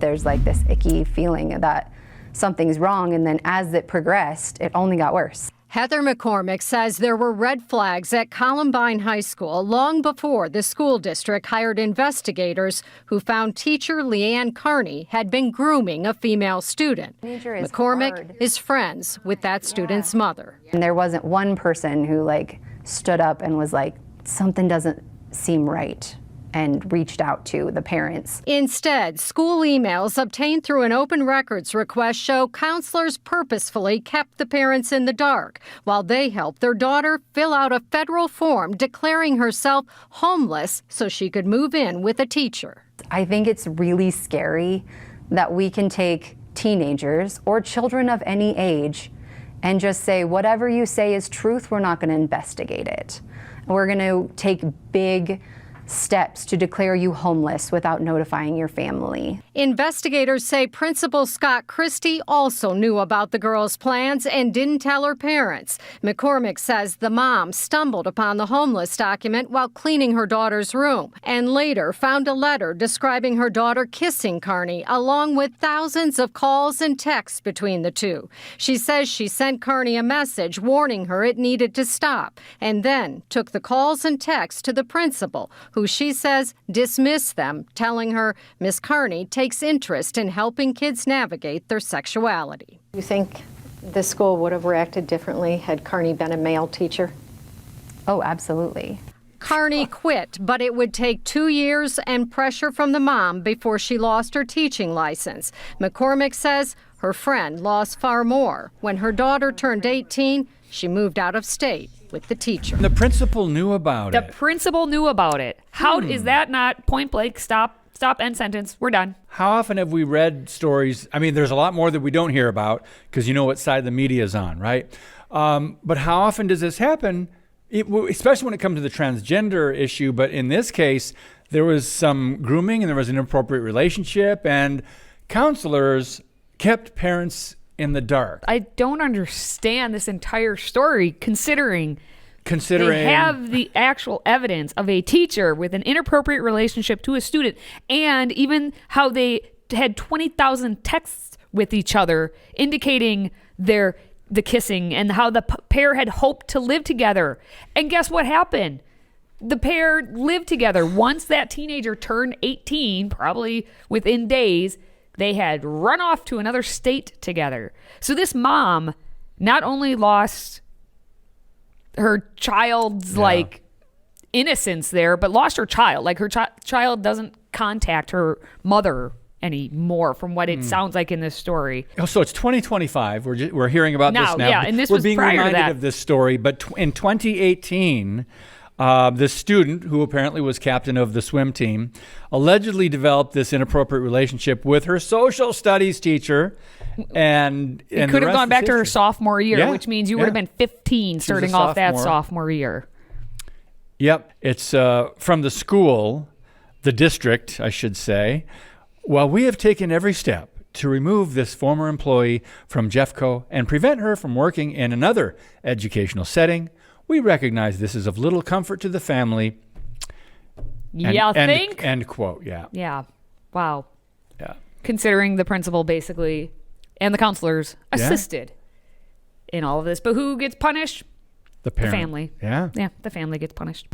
There's like this icky feeling that something's wrong, and then as it progressed, it only got worse. Heather McCormick says there were red flags at Columbine High School long before the school district hired investigators who found teacher Leanne Carney had been grooming a female student. McCormick is friends with that student's mother. And there wasn't one person who stood up and was like, something doesn't seem right, and reached out to the parents. Instead, school emails obtained through an open records request show counselors purposefully kept the parents in the dark while they helped their daughter fill out a federal form declaring herself homeless so she could move in with a teacher. I think it's really scary that we can take teenagers or children of any age and just say, whatever you say is truth, we're not going to investigate it. We're going to take big steps to declare you homeless without notifying your family. Investigators say Principal Scott Christie also knew about the girl's plans and didn't tell her parents. McCormick says the mom stumbled upon the homeless document while cleaning her daughter's room and later found a letter describing her daughter kissing Carney, along with thousands of calls and texts between the two. She says she sent Carney a message warning her it needed to stop, and then took the calls and texts to the principal, who she says dismissed them, telling her Miss Carney takes interest in helping kids navigate their sexuality. You think the school would have reacted differently had Carney been a male teacher? Oh, absolutely. Carney quit, but it would take 2 years and pressure from the mom before she lost her teaching license. McCormick says her friend lost far more. When her daughter turned 18, she moved out of state with the teacher. The principal knew about it. The principal knew about it. How is that not point blank, stop, end sentence, we're done? How often have we read stories? I mean, there's a lot more that we don't hear about because you know what side the media is on, right? But how often does this happen, especially when it comes to the transgender issue? But in this case, there was some grooming and there was an inappropriate relationship, and counselors kept parents in the dark. I don't understand this entire story considering they have the actual evidence of a teacher with an inappropriate relationship to a student, and even how they had 20,000 texts with each other indicating the kissing and how the pair had hoped to live together. And guess what happened? The pair lived together. Once that teenager turned 18, probably within days, they had run off to another state together. So this mom not only lost her child's innocence there, but lost her child. Like her child doesn't contact her mother anymore, from what it sounds like in this story. Oh, so it's 2025. We're hearing about this now. Yeah, and this we're was being prior reminded to that. of this story. But in 2018, this student, who apparently was captain of the swim team, allegedly developed this inappropriate relationship with her social studies teacher. And it could have gone back to her sophomore year, which means you would have been 15 starting off that sophomore year. Yep. It's from the school, the district, I should say. While we have taken every step to remove this former employee from Jeffco and prevent her from working in another educational setting, we recognize this is of little comfort to the family. End quote. Yeah. Yeah. Wow. Yeah. Considering the principal basically and the counselors assisted in all of this. But who gets punished? The parent. The family. Yeah. Yeah, the family gets punished.